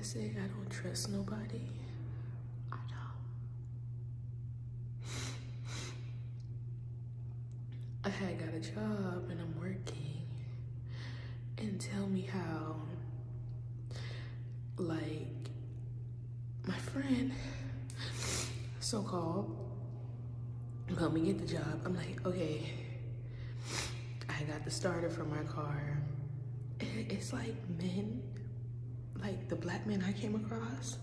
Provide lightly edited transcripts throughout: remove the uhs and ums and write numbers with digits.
say I don't trust nobody. I don't. I had got a job and I'm working, and tell me how, like, my friend, so-called, helped me get the job. I'm like, okay, I got the starter for my car. And it's like men, like the black men I came across,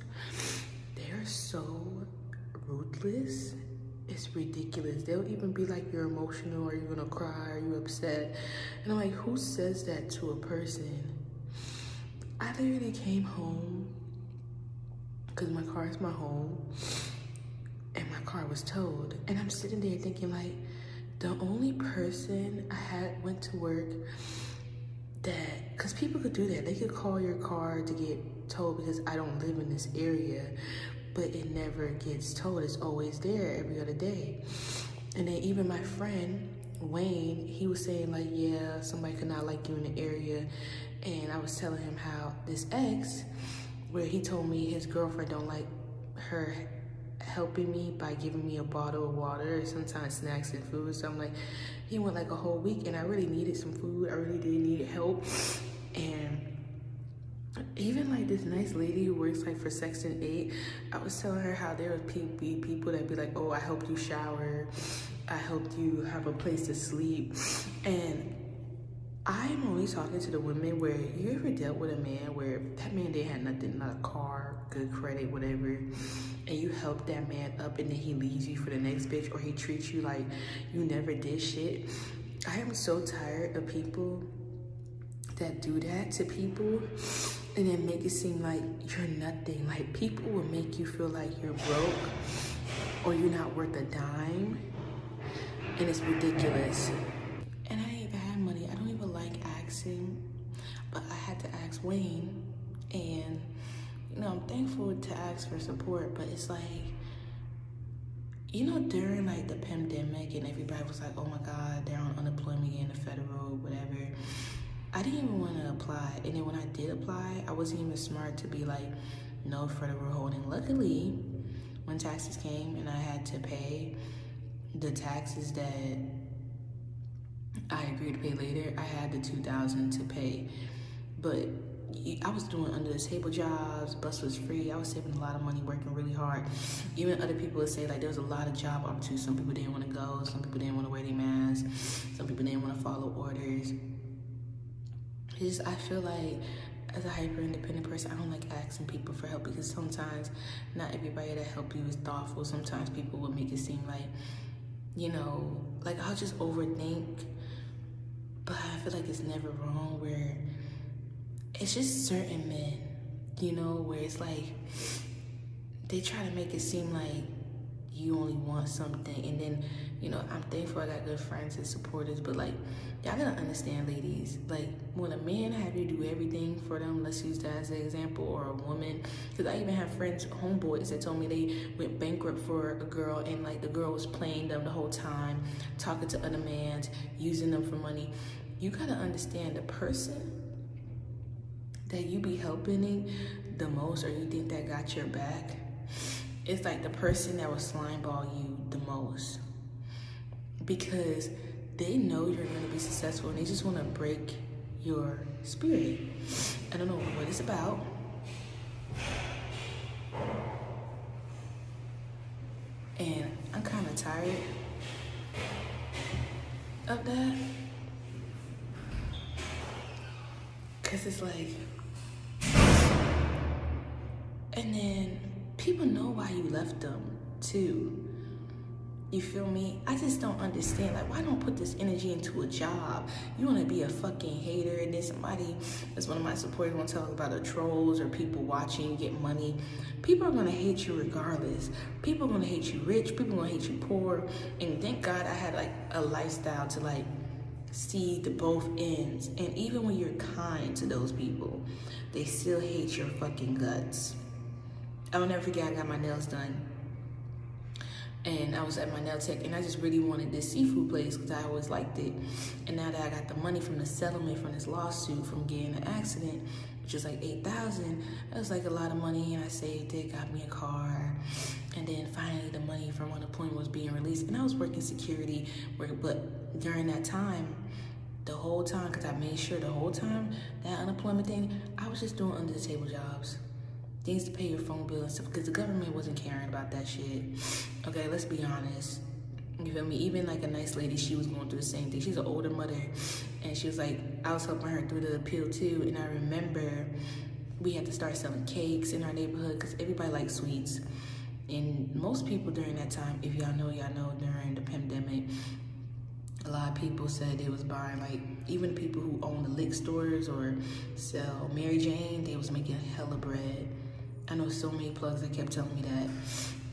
they're so ruthless. It's ridiculous. They'll even be like, you're emotional, or you're gonna cry, or you upset. And I'm like, who says that to a person? I literally came home, because my car is my home, and my car was towed. And I'm sitting there thinking, like, the only person I had went to work that, because people could do that. They could call your car to get towed, because I don't live in this area, but it never gets towed. It's always there every other day. And then even my friend, Wayne, he was saying like, yeah, somebody could not like you in the area. And I was telling him how this ex, where he told me his girlfriend don't like her helping me by giving me a bottle of water or sometimes snacks and food. So I'm like, he went like a whole week and I really needed some food. I really did need help. And even like this nice lady who works like for Section 8, I was telling her how there would be people that be like, oh, I helped you shower, I helped you have a place to sleep. And I'm only talking to the women where you ever dealt with a man where that man didn't have nothing, not a car, good credit, whatever, and you help that man up and then he leaves you for the next bitch, or he treats you like you never did shit. I am so tired of people that do that to people and then make it seem like you're nothing. Like, people will make you feel like you're broke or you're not worth a dime, and it's ridiculous. And I ain't even had money. I don't even like asking, but I had to ask Wayne, and you know, I'm thankful to ask for support, but it's like, you know, during like the pandemic and everybody was like, oh my God, they're on unemployment again, the federal, whatever. I didn't even want to apply. And then when I did apply, I wasn't even smart to be like, no federal holding. Luckily, when taxes came and I had to pay the taxes that I agreed to pay later, I had the $2,000 to pay. But I was doing under the table jobs, bus was free, I was saving a lot of money, working really hard. Even other people would say like there was a lot of job opportunities. Some people didn't want to go, some people didn't want to wear their masks, some people didn't want to follow orders. I feel like as a hyper-independent person, I don't like asking people for help, because sometimes not everybody that help you is thoughtful. Sometimes people will make it seem like, you know, like I'll just overthink, but I feel like it's never wrong, where it's just certain men, you know, where it's like they try to make it seem like you only want something. And then, you know, I'm thankful I got good friends and supporters, but like, y'all gotta understand, ladies, like when a man have you do everything for them, let's use that as an example, or a woman, because I even have friends, homeboys, that told me they went bankrupt for a girl, and like the girl was playing them the whole time, talking to other mans, using them for money. You gotta understand, the person that you be helping the most, or you think that got your back, it's like the person that will slimeball you the most, because they know you're gonna be successful and they just wanna break your spirit. I don't know what it's about. And I'm kind of tired of that, because it's like, and then people know why you left them too. You feel me? I just don't understand. Like, why don't put this energy into a job? You want to be a fucking hater, and then somebody, that's one of my supporters, want to tell about the trolls or people watching you get money. People are going to hate you regardless. People are going to hate you rich. People are going to hate you poor. And thank God I had like a lifestyle to like see the both ends. And even when you're kind to those people, they still hate your fucking guts. I'll never forget, I got my nails done And I was at my nail tech, and I just really wanted this seafood place because I always liked it. And now that I got the money from the settlement from this lawsuit from getting an accident, which was like $8,000, that was like a lot of money, and I saved it, got me a car. And then finally the money from unemployment was being released, and I was working security, but during that time, the whole time, because I made sure the whole time, that unemployment thing, I was just doing under the table jobs. Things to pay your phone bill and stuff, because the government wasn't caring about that shit. Okay, let's be honest. You feel me? Even like a nice lady, she was going through the same thing. She's an older mother, and she was like, I was helping her through the appeal too, and I remember we had to start selling cakes in our neighborhood because everybody likes sweets. And most people during that time, if y'all know, during the pandemic, a lot of people said they was buying, like, even people who own the liquor stores or sell Mary Jane, they was making hella bread. I know so many plugs that kept telling me that.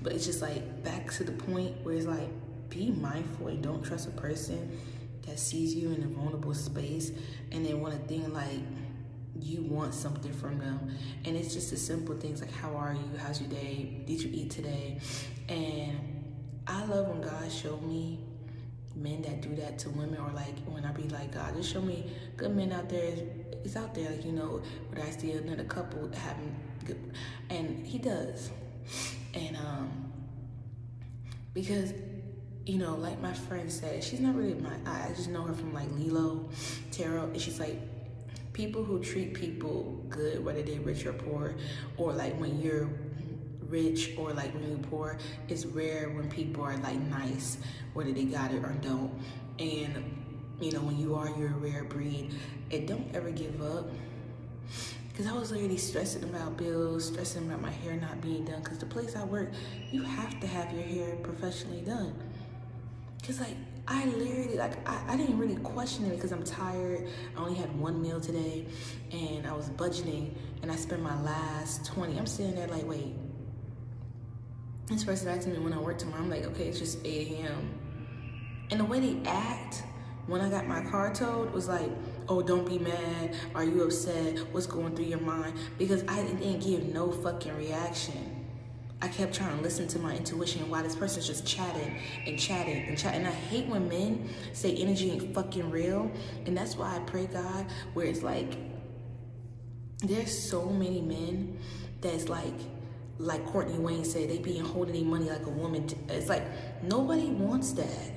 But it's just like back to the point where it's like, be mindful and don't trust a person that sees you in a vulnerable space and they want to think like you want something from them. And it's just the simple things like, how are you? How's your day? Did you eat today? And I love when God showed me men that do that to women, or like when I be like, God, just show me good men out there. It's out there, like, you know, where I see another couple having good, and he does. And because, you know, like my friend said, she's not really I just know her from like Lilo Tarot, and she's like, people who treat people good, whether they're rich or poor, or like when you're rich or like when you're poor, it's rare when people are like nice, whether they got it or don't. And you know, when you're a rare breed, and don't ever give up. Because I was literally stressing about bills, stressing about my hair not being done, because the place I work, you have to have your hair professionally done. Because like, I literally, like, I didn't really question it because I'm tired. I only had one meal today, and I was budgeting, and I spent my last 20. I'm sitting there like, wait. This person asked me when I work tomorrow. I'm like, okay, it's just 8 a.m. And the way they act when I got my car towed was like, oh, don't be mad. Are you upset? What's going through your mind? Because I didn't give no fucking reaction. I kept trying to listen to my intuition while this person's just chatting and chatting and chatting. And I hate when men say energy ain't fucking real. And that's why I pray God, where it's like, there's so many men that's like Courtney Wayne said, they be holding their money like a woman. It's like, nobody wants that.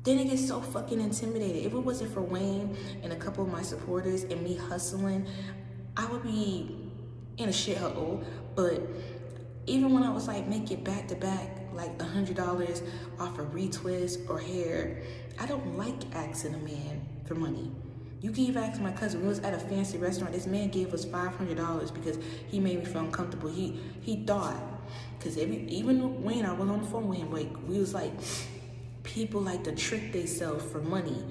Then it gets so fucking intimidated. If it wasn't for Wayne and a couple of my supporters and me hustling, I would be in a shithole. But even when I was like, make it back to back, like $100 off a retwist or hair, I don't like asking a man for money. You can even ask my cousin. We was at a fancy restaurant. This man gave us $500 because he made me feel uncomfortable. He thought, because even when I was on the phone with him, like, we was like, people like to trick themselves for money.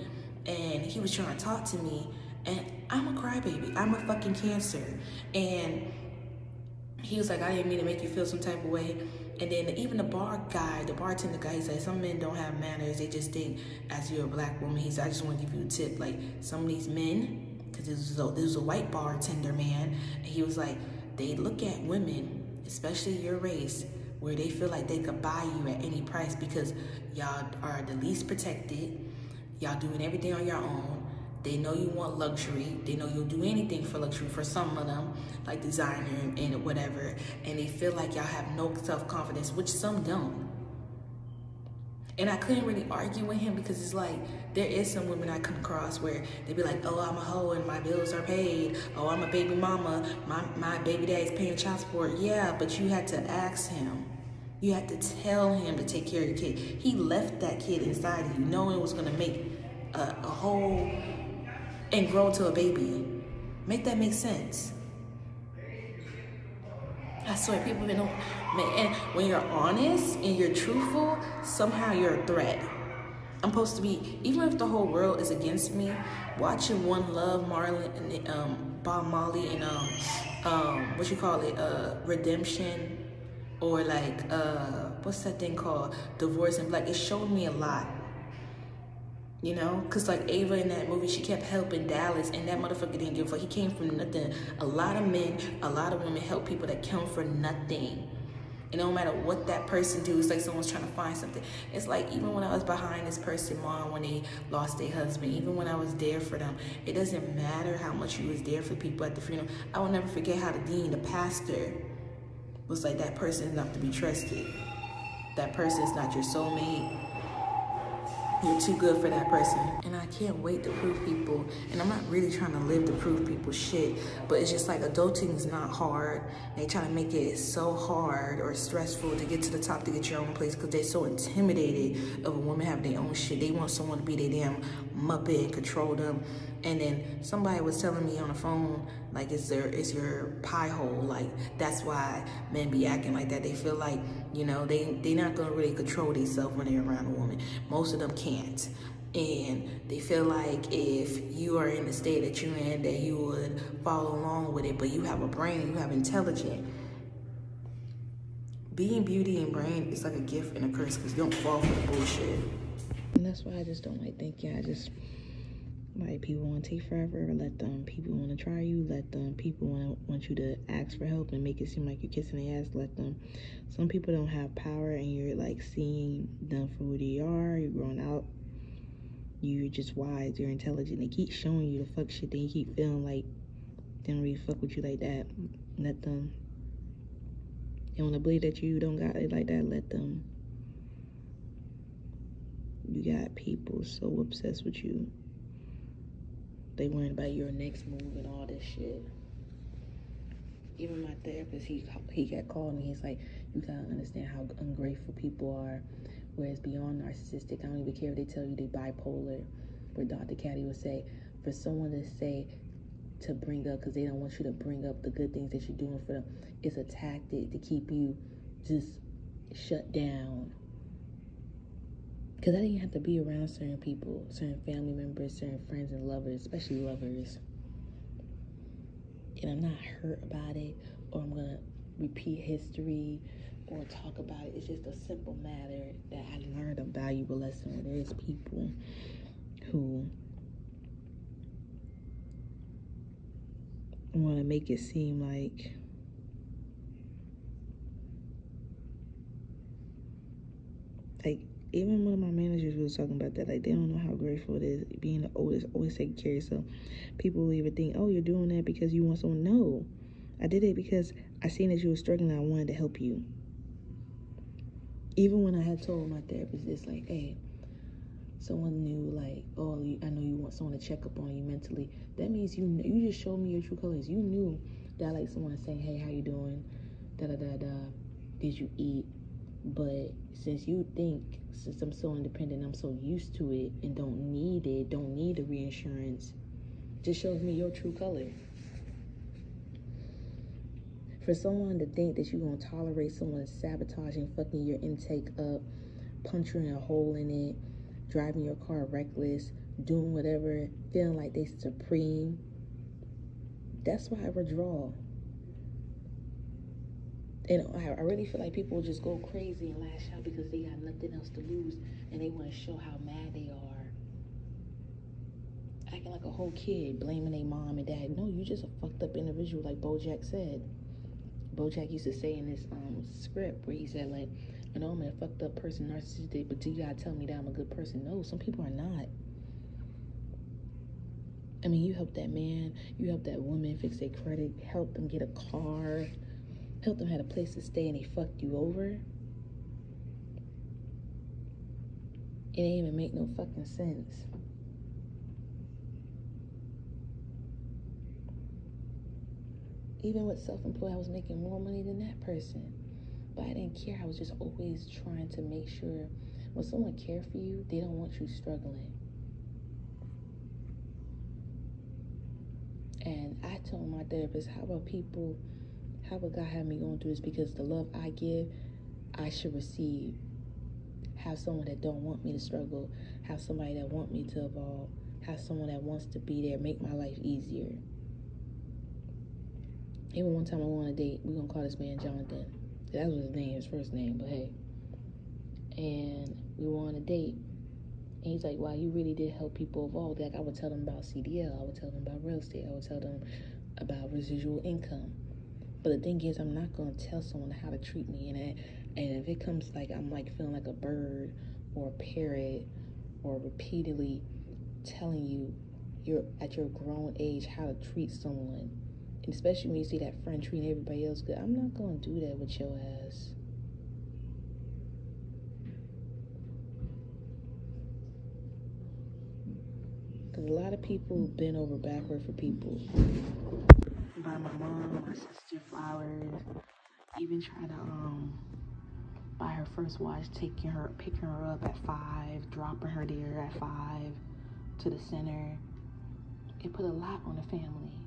And he was trying to talk to me, and I'm a crybaby. I'm a fucking Cancer. And he was like, I didn't mean to make you feel some type of way. And then even the bartender guy, he said, some men don't have manners. They just think, as you're a black woman, he said, I just want to give you a tip. Like, some of these men, because this was a white bartender man, and he was like, they look at women, especially your race, where they feel like they could buy you at any price because y'all are the least protected. Y'all doing everything on your own. They know you want luxury. They know you'll do anything for luxury, for some of them, like designer and whatever. And they feel like y'all have no self-confidence, which some don't. And I couldn't really argue with him because it's like, there is some women I come across where they be like, oh, I'm a hoe and my bills are paid. Oh, I'm a baby mama. My baby daddy's paying child support. Yeah, but you had to ask him. You had to tell him to take care of your kid. He left that kid inside of you, knowing it was going to make a whole and grow to a baby. Make that make sense. I swear, people don't. And when you're honest and you're truthful, somehow you're a threat. I'm supposed to be, even if the whole world is against me, watching One Love, Bob Marley, and Redemption, or like what's that thing called, Divorce in Black. It showed me a lot. You know, because like Ava in that movie, she kept helping Dallas, and that motherfucker didn't give a fuck. He came from nothing. A lot of men, a lot of women help people that come for nothing. And no matter what that person do, it's like someone's trying to find something. It's like even when I was behind this person, mom, when they lost their husband, even when I was there for them, it doesn't matter how much you was there for people at the funeral. I will never forget how the dean, the pastor, was like, that person is not to be trusted. That person is not your soulmate. You're too good for that person. And I can't wait to prove people, and I'm not really trying to live to prove people shit, but it's just like adulting is not hard. They try to make it so hard or stressful to get to the top, to get your own place, because they're so intimidated of a woman having their own shit. They want someone to be their damn muppet and control them. And then somebody was telling me on the phone, like, it's your pie hole. Like, that's why men be acting like that. They feel like, you know, they not gonna really control themselves when they're around a woman. Most of them can't. And they feel like if you are in the state that you're in, that you would follow along with it, but you have a brain, you have intelligence. Being beauty and brain is like a gift and a curse, because you don't fall for the bullshit. And that's why I just don't like thinking. I just, like, people want to take forever, let them. People want to try you, let them. People want you to ask for help and make it seem like you're kissing their ass, let them. Some people don't have power, and you're like seeing them for who they are. You're growing out. You're just wise. You're intelligent. They keep showing you the fuck shit. Then you keep feeling like they don't really fuck with you like that. Let them. They want to believe that you don't got it like that. Let them. You got people so obsessed with you. They worrying about your next move and all this shit. Even my therapist, he got called me. He's like, you gotta understand how ungrateful people are. Whereas beyond narcissistic, I don't even care if they tell you they bipolar. Where Dr. Caddy would say, for someone to say, to bring up, because they don't want you to bring up the good things that you're doing for them, it's a tactic to keep you just shut down. Because I didn't have to be around certain people, certain family members, certain friends and lovers, especially lovers. And I'm not hurt about it, or I'm going to repeat history or talk about it. It's just a simple matter that I learned a valuable lesson where there's people who want to make it seem like even one of my managers was talking about that. Like, they don't know how grateful it is being the oldest, always taking care of yourself. People will even think, oh, you're doing that because you want someone. No, I did it because I seen that you were struggling and I wanted to help you. Even when I had told my therapist this, like, hey, someone knew, like, oh, I know you want someone to check up on you mentally. That means you just showed me your true colors. You knew that I like someone saying, hey, how you doing? Da-da-da-da. Did you eat? But since you think, since I'm so independent, I'm so used to it and don't need the reassurance, just shows me your true color. For someone to think that you're going to tolerate someone sabotaging, fucking your intake up, puncturing a hole in it, driving your car reckless, doing whatever, feeling like they supreme, that's why I withdraw. And I really feel like people will just go crazy and lash out because they got nothing else to lose and they want to show how mad they are. Acting like a whole kid, blaming their mom and dad. No, you just a fucked up individual, like BoJack said. BoJack used to say in this script where he said, like, I know I'm a fucked up person, narcissistic, but do you gotta tell me that I'm a good person? No, some people are not. I mean, you help that man, you help that woman fix their credit, help them get a car, help them have a place to stay, and they fucked you over. It ain't even make no fucking sense. Even with self-employed, I was making more money than that person. But I didn't care. I was just always trying to make sure when someone cares for you, they don't want you struggling. And I told my therapist, how about God have me going through this? Because the love I give, I should receive. Have someone that don't want me to struggle. Have somebody that want me to evolve. Have someone that wants to be there, make my life easier. Even one time I went on a date, we're going to call this man Jonathan. That was his name, his first name, but hey. And we were on a date. And he's like, wow, you really did help people evolve. Like, I would tell them about CDL. I would tell them about real estate. I would tell them about residual income. But the thing is, I'm not gonna tell someone how to treat me, and if it comes like I'm like feeling like a bird or a parrot, or repeatedly telling you you're at your grown age how to treat someone, and especially when you see that friend treating everybody else good, I'm not gonna do that with your ass. Because a lot of people bend over backward for people. Buy my mom, my sister flowers, even try to buy her first watch, picking her up at 5, dropping her there at 5 to the center. It put a lot on the family,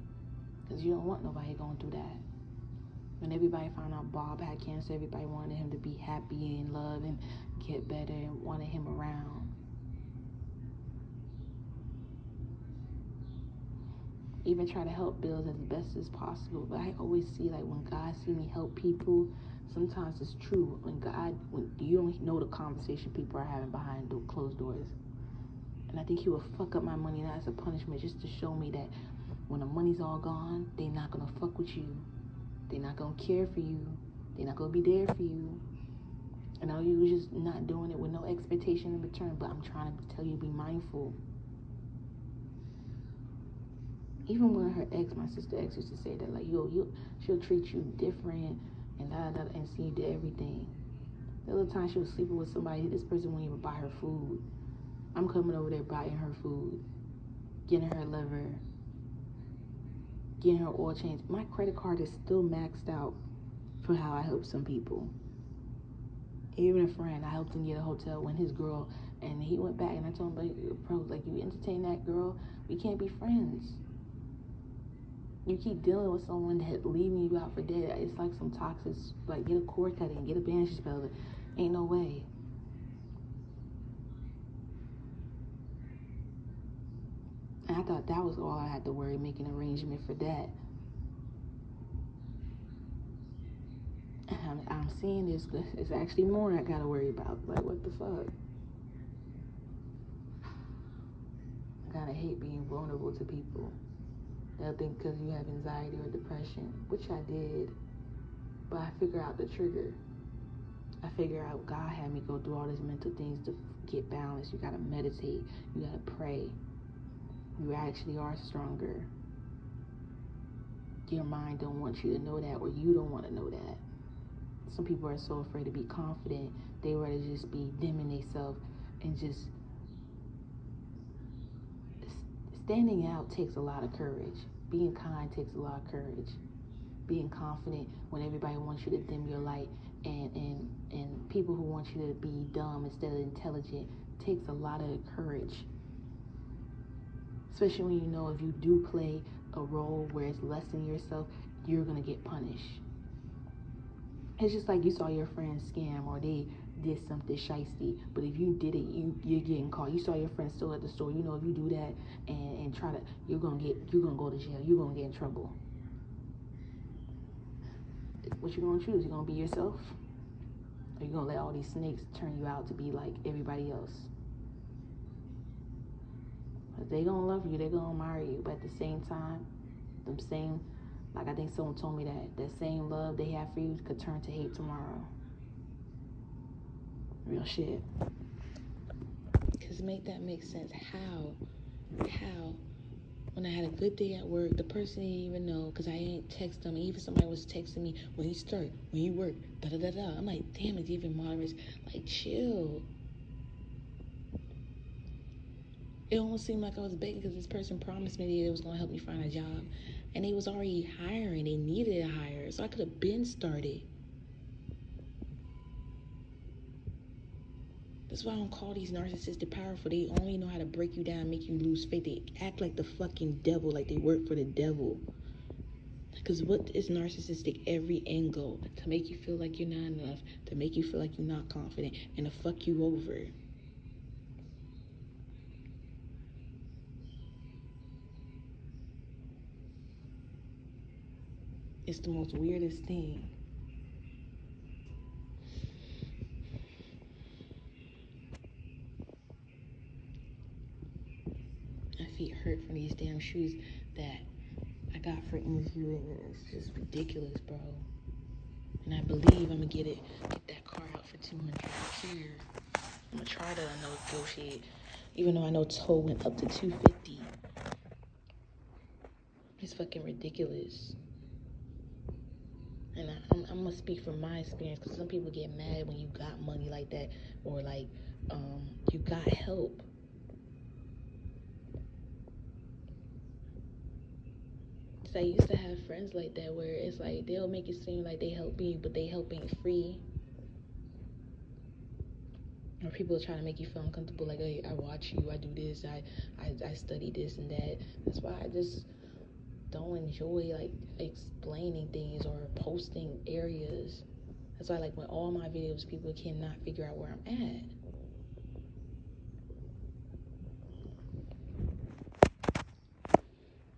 because you don't want nobody going through that. When everybody found out Bob had cancer, everybody wanted him to be happy and love and get better and wanted him around. Even try to help bills as best as possible. But I always see, like, when God see me help people, sometimes it's true. When you don't know the conversation people are having behind closed doors. And I think he will fuck up my money, and that's a punishment, just to show me that when the money's all gone, they not gonna fuck with you. They're not gonna care for you. They're not gonna be there for you. And all you just not doing it with no expectation in return. But I'm trying to tell you, be mindful. Even when my sister ex used to say that, like, she'll treat you different and and see you do everything. The other time she was sleeping with somebody, this person wouldn't even buy her food. I'm coming over there buying her food, getting her liver, getting her oil change. My credit card is still maxed out for how I help some people. Even a friend, I helped him get a hotel when his girl, and he went back, and I told him, like, you entertain that girl, we can't be friends. You keep dealing with someone that leaving you out for dead. It's like some toxic, like, get a cord cutting, get a bandage spell. Ain't no way. And I thought that was all I had to worry, making an arrangement for that. And I'm seeing this, it's actually more I gotta worry about. Like, what the fuck? I kinda hate being vulnerable to people. They'll think because you have anxiety or depression, which I did, but I figure out the trigger. I figure out God had me go through all these mental things to get balanced. You gotta meditate, you gotta pray. You actually are stronger. Your mind don't want you to know that, or you don't want to know that. Some people are so afraid to be confident, they rather just be them and themselves, and just standing out takes a lot of courage. Being kind takes a lot of courage. Being confident when everybody wants you to dim your light, and people who want you to be dumb instead of intelligent, takes a lot of courage. Especially when you know if you do play a role where it's less than yourself, you're gonna get punished. It's just like you saw your friend scam, or they did something shiesty, but if you did it, you're getting caught. You saw your friend still at the store. You know, if you do that and try to, you're gonna go to jail. You're gonna get in trouble. What you gonna choose? You gonna be yourself, or you gonna let all these snakes turn you out to be like everybody else? But they gonna love you. They gonna admire you. But at the same time, like, I think someone told me that same love they have for you could turn to hate tomorrow. Real shit. Because make that make sense. How? When I had a good day at work, the person didn't even know, because I ain't text them. Even somebody was texting me, when you work, da-da-da-da. I'm like, damn, it's even moderate. Like, chill. It almost seemed like I was begging, because this person promised me that it was going to help me find a job. And they was already hiring. They needed a hire. So I could have been started. That's why I don't call these narcissists powerful. They only know how to break you down, make you lose faith. They act like the fucking devil, like they work for the devil. Because what is narcissistic? Every end goal. To make you feel like you're not enough. To make you feel like you're not confident. And to fuck you over. It's the most weirdest thing. My feet hurt from these damn shoes that I got for interview, and it's just ridiculous, bro. And I believe I'm gonna get that car out for $200 here. I'm gonna try to negotiate, even though I know tow went up to $250. It's fucking ridiculous. And I'm gonna speak from my experience, because some people get mad when you got money like that, or like you got help. I used to have friends like that, where it's like they'll make it seem like they helping you, but they help ain't free. Or people are trying to make you feel uncomfortable, like, hey, I watch you, I do this, I study this and that. That's why I just don't enjoy like explaining things or posting areas. That's why, like, when all my videos, people cannot figure out where I'm at.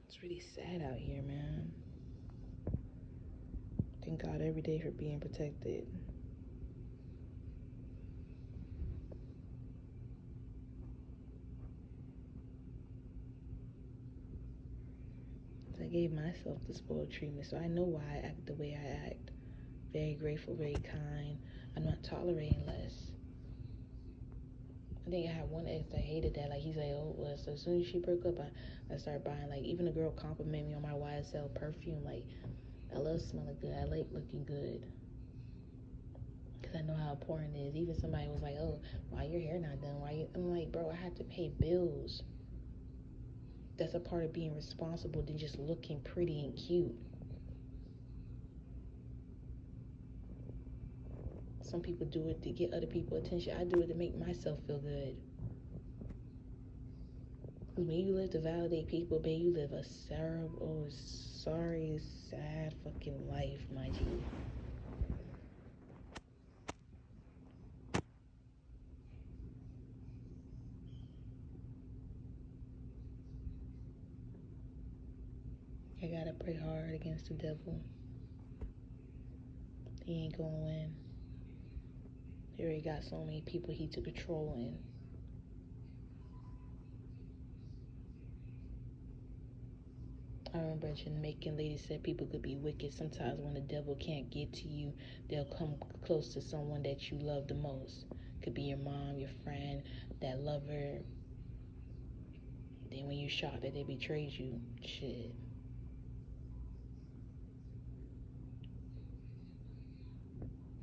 It's really sad out here, man. Thank God every day for being protected. I gave myself the spoiled treatment, so I know why I act the way I act. Very grateful, very kind. I'm not tolerating less. I think I had one ex that hated that. Like, he's like, oh, well, so as soon as she broke up, I started buying, like, even a girl compliment me on my YSL perfume. Like, I love smelling good. I like looking good. Because I know how important it is. Even somebody was like, oh, why your hair not done? I'm like, bro, I have to pay bills. That's a part of being responsible than just looking pretty and cute. Some people do it to get other people attention. I do it to make myself feel good. Because when you live to validate people, babe, you live a sorry, sad fucking life, my G. I gotta pray hard against the devil. He ain't gonna win. He already got so many people he took control in. I remember a Jamaican lady said people could be wicked. Sometimes when the devil can't get to you, they'll come close to someone that you love the most. Could be your mom, your friend, that lover. Then when you're shocked that they betrayed you, shit.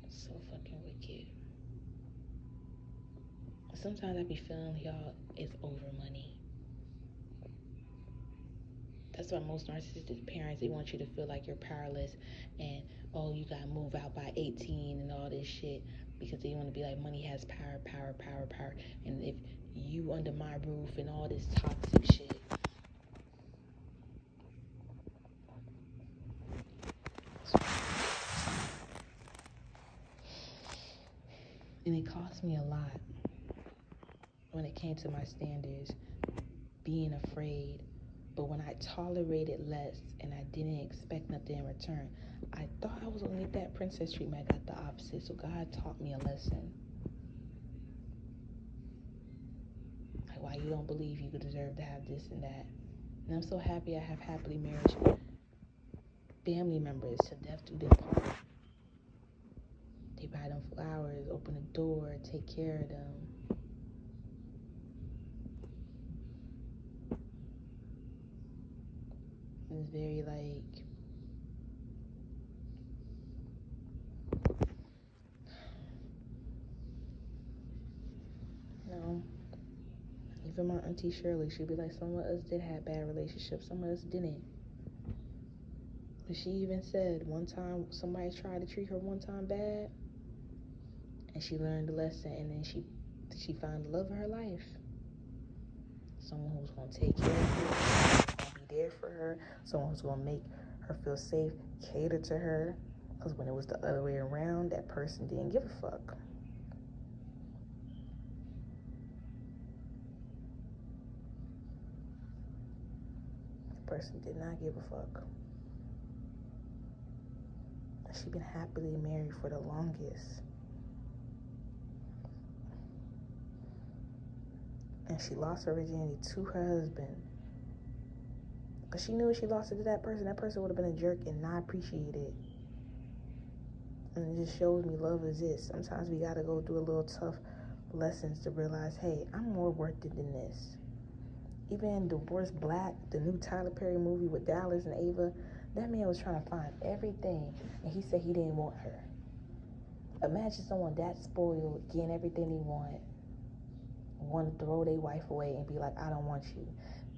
So fucking wicked. Sometimes I be feeling, y'all, it's over money. That's why most narcissistic parents, they want you to feel like you're powerless and, oh, you gotta move out by 18 and all this shit, because they want to be like, money has power. And if you under my roof and all this toxic shit. And it cost me a lot when it came to my standards, being afraid. But when I tolerated less and I didn't expect nothing in return, I thought I was gonna get that princess treatment. I got the opposite. So God taught me a lesson. Like, why you don't believe you deserve to have this and that. And I'm so happy I have happily married family members to death do them part. They buy them flowers, open the door, take care of them. It's very like, you know, even my auntie Shirley, she'd be like, some of us did have bad relationships, some of us didn't. But she even said one time somebody tried to treat her one time bad, and she learned the lesson, and then she found the love of her life. Someone who's gonna take care of her, gonna be there for her, someone who's gonna make her feel safe, cater to her. Because when it was the other way around, that person didn't give a fuck. The person did not give a fuck. She's been happily married for the longest. And she lost her virginity to her husband But she knew if she lost it to that person would have been a jerk and not appreciate it. And it just shows me love exists. Sometimes we gotta go through a little tough lessons to realize, hey, I'm more worth it than this. Even Divorce Black, the new Tyler Perry movie with Dallas and Ava, that man was trying to find everything, and he said he didn't want her. Imagine someone that spoiled, getting everything they want to throw their wife away and be like, I don't want you.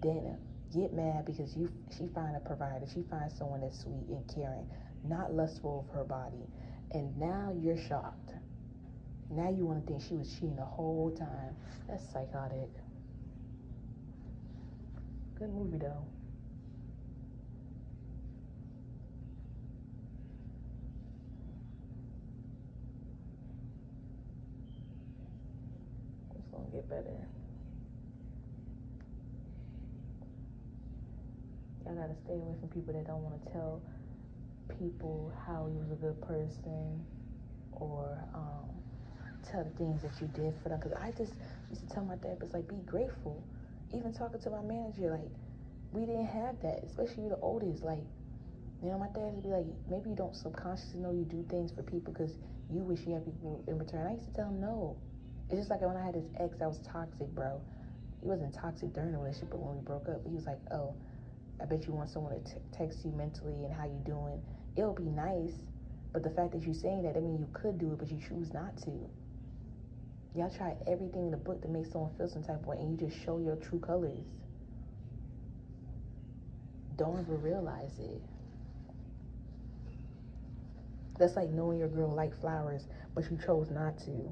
Then get mad because she find a provider. She finds someone that's sweet and caring, not lustful of her body. And now you're shocked. Now you want to think she was cheating the whole time. That's psychotic. Good movie, though. It's gonna get better. Y'all gotta stay away from people that don't want to tell people how you was a good person, or tell the things that you did for them. Because I just used to tell my therapist, like, be grateful. Even talking to my manager, like, we didn't have that, especially you the oldest. Like, you know, my dad would be like, maybe you don't subconsciously know you do things for people because you wish you had people in return. I used to tell him no. It's just like when I had this ex that was toxic, bro. He wasn't toxic during the relationship, but when we broke up, he was like, oh, I bet you want someone to text you mentally and how you doing. It'll be nice, but the fact that you're saying that means you could do it, but you choose not to. Y'all try everything in the book to make someone feel some type of way, and you just show your true colors. Don't ever realize it. That's like knowing your girl liked flowers, but you chose not to.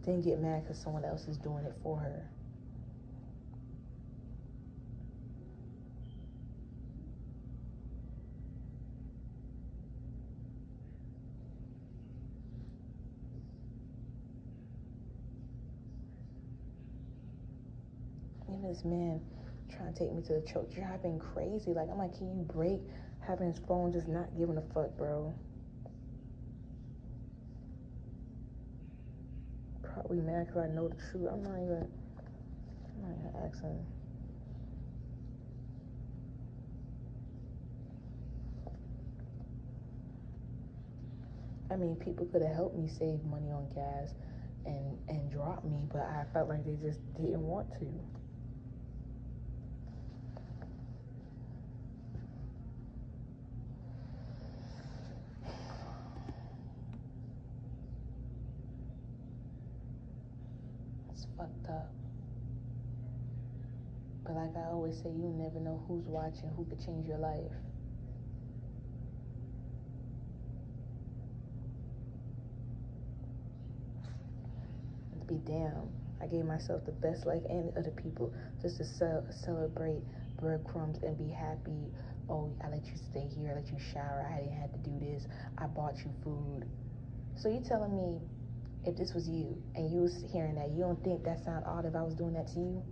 Then get mad because someone else is doing it for her. Even this man trying to take me to the church, driving crazy. Like, I'm like, can you break? Having his phone, just not giving a fuck, bro. Probably mad because I know the truth. I'm not even asking. I mean, people could have helped me save money on gas and drop me, but I felt like they just didn't want to. It's fucked up. But like I always say, you never know who's watching, who could change your life. Be damned. I gave myself the best life and other people just to celebrate breadcrumbs and be happy. Oh, I let you stay here, I let you shower, I didn't have to do this, I bought you food. So you telling me if this was you and you was hearing that, you don't think that sound odd if I was doing that to you?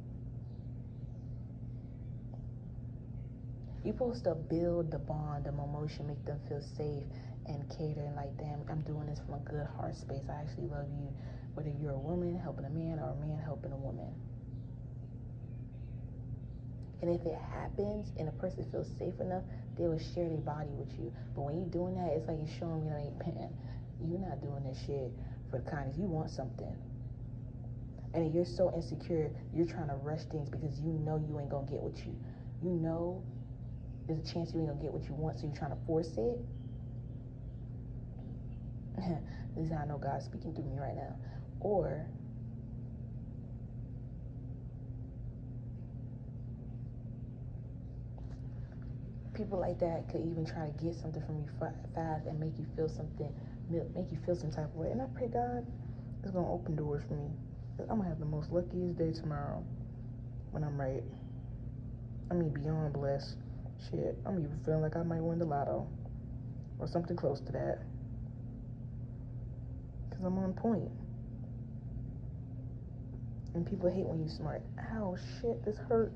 You're supposed to build the bond, the emotion, make them feel safe and cater and like, damn, I'm doing this from a good heart space. I actually love you. Whether you're a woman helping a man or a man helping a woman. And if it happens and a person feels safe enough, they will share their body with you. But when you're doing that, it's like you're showing me, like, man, you're not doing this shit for the kindness. You want something. And if you're so insecure, you're trying to rush things because you know you ain't gonna get what you know there's a chance you ain't gonna get what you want, so you're trying to force it. This is how I know God's speaking through me right now. Or people like that could even try to get something from you fast and make you feel something, make you feel some type of way. And I pray God is gonna open doors for me. I'm gonna have the most luckiest day tomorrow when I'm right. I mean, beyond blessed. Shit, I'm even feeling like I might win the lotto or something close to that. Because I'm on point. And people hate when you're smart. Ow, shit, this hurt.